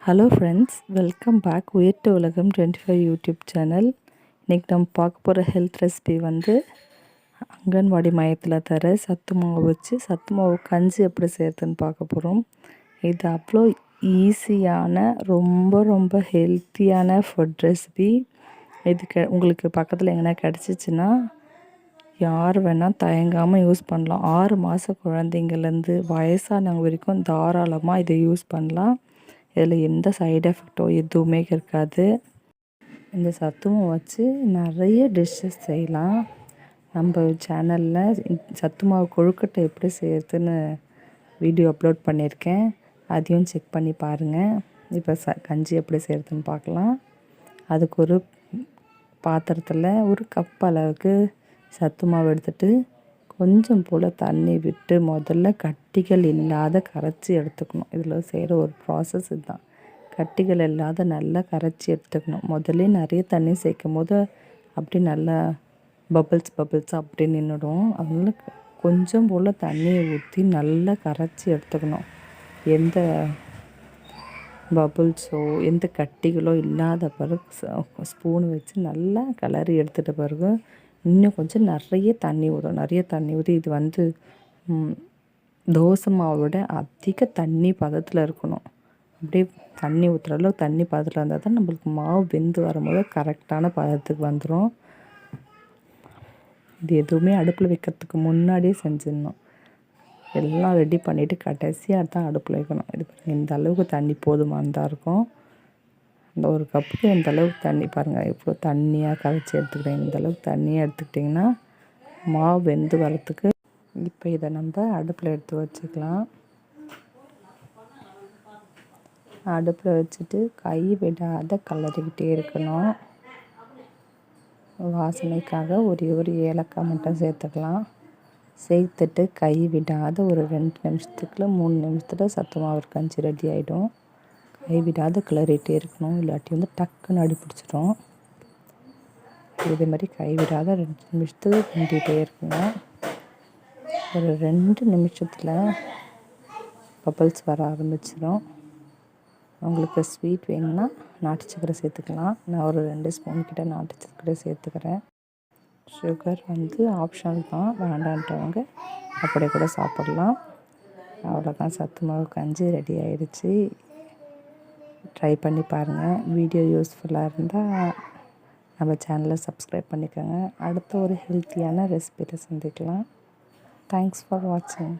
Hello friends, welcome back உயிர்த்த உலகம் 25 YouTube channel. இன்றைக்கி நம்ம பார்க்க போகிற ஹெல்த் ரெசிபி வந்து அங்கன்வாடி மையத்தில் தர சத்து மாவு வச்சு சத்து மாவு கஞ்சி எப்படி செய்கிறதுன்னு பார்க்க போகிறோம். இது அவ்வளோ ஈஸியான ரொம்ப ரொம்ப ஹெல்த்தியான ஃபுட் ரெசிபி. இது உங்களுக்கு பக்கத்தில் எங்கன்னா கிடச்சிச்சின்னா யார் வேணால் தயங்காமல் யூஸ் பண்ணலாம். 6 மாத குழந்தைங்கள்லேருந்து வயசானவங்க வரைக்கும் தாராளமாக இதை யூஸ் பண்ணலாம். இதில் எந்த சைடு எஃபெக்டோ எதுவுமே இருக்காது. இந்த சத்துமாவை வச்சு நிறைய டிஷ்ஷஸ் செய்யலாம். நம்ம சேனலில் சத்துமாவு கொழுக்கட்டை எப்படி செய்கிறதுன்னு வீடியோ அப்லோட் பண்ணியிருக்கேன். அதையும் செக் பண்ணி பாருங்கள். இப்போ கஞ்சி எப்படி செய்கிறதுன்னு பார்க்கலாம். அதுக்கு ஒரு பாத்திரத்தில் ஒரு கப் அளவுக்கு சத்து மாவு எடுத்துகிட்டு கொஞ்சம் போல் தண்ணி விட்டு முதல்ல கட்டிகள் இல்லாத கரைச்சி எடுத்துக்கணும். இதில் செய்கிற ஒரு ப்ராசஸ் இதுதான். கட்டிகள் இல்லாத நல்லா கரைச்சி எடுத்துக்கணும். முதல்ல நிறைய தண்ணி சேர்க்கும் போது அப்படி நல்லா பபிள்ஸ் அப்படி நின்றுடும். அதனால கொஞ்சம் போல் தண்ணியை ஊற்றி நல்லா கரைச்சி எடுத்துக்கணும். எந்த பபுள்ஸோ எந்த கட்டிகளோ இல்லாத பிறகு ஸ்பூன் வச்சு நல்லா கிளறி எடுத்துகிட்ட பிறகு இன்னும் கொஞ்சம் நிறைய தண்ணி ஊற்றும். நிறைய தண்ணி ஊற்றி இது வந்து தோசை மாவோட அதிக தண்ணி பதத்தில் இருக்கணும். அப்படியே தண்ணி ஊற்றுற அளவுக்கு தண்ணி பதத்தில் இருந்தால் தான் நம்மளுக்கு மாவு வெந்து வரும்போது கரெக்டான பதத்துக்கு வந்துடும். இது எதுவுமே அடுப்பில் வைக்கிறதுக்கு முன்னாடியே செஞ்சிடணும். எல்லாம் ரெடி பண்ணிவிட்டு கடைசியாக தான் அடுப்பில் வைக்கணும். இது இந்த அளவுக்கு தண்ணி போதுமானதாக இருக்கும். இந்த ஒரு கப்புக்கு இந்த அளவுக்கு தண்ணி பாருங்கள், எவ்வளோ தண்ணியாக கரைச்சி எடுத்துக்கிறேன். இந்த அளவுக்கு தண்ணியாக எடுத்துக்கிட்டிங்கன்னா மாவு வெந்து வரத்துக்கு. இப்போ இதை நம்ம அடுப்பில் எடுத்து வச்சுக்கலாம். அடுப்பில் வச்சுட்டு கை விடாத கிளறிக்கிட்டே இருக்கணும். வாசனைக்காக ஒரு ஏலக்காய் மட்டும் சேர்த்துக்கலாம். சேர்த்துட்டு கை விடாத ஒரு 2 நிமிஷத்துக்குள்ள 3 நிமிஷத்தில் சத்து மாவு கஞ்சி ரெடி ஆகிடும். கை விடாத கிளறிட்டே இருக்கணும், இல்லாட்டி வந்து டக்குன்னு அடி பிடிச்சிடும். இதே மாதிரி கை விடாத 2 நிமிஷத்துக்கு கிண்டிகிட்டே இருக்கணும். ஒரு 2 நிமிஷத்தில் பபிள்ஸ் வர ஆரம்பிச்சிடும். உங்களுக்கு ஸ்வீட் வேணும்னா நாட்டு சக்கரை சேர்த்துக்கலாம். நான் ஒரு 2 ஸ்பூன் கிட்ட நாட்டு சக்கரை சேர்த்துக்கிறேன். சுகர் வந்து ஆப்ஷனல் தான், வேண்டான்றவங்க அப்படியே கூட சாப்பிடலாம். அவ்வளோதான், சத்து மாவு கஞ்சி ரெடி ஆயிடுச்சு. ட்ரை பண்ணி பாருங்கள். வீடியோ யூஸ்ஃபுல்லாக இருந்தால் நம்ம சேனலை சப்ஸ்கிரைப் பண்ணிக்கோங்க. அடுத்த ஒரு ஹெல்த்தியான ரெசிபியில் சந்திக்கலாம். தேங்க்ஸ் ஃபார் வாட்சிங்.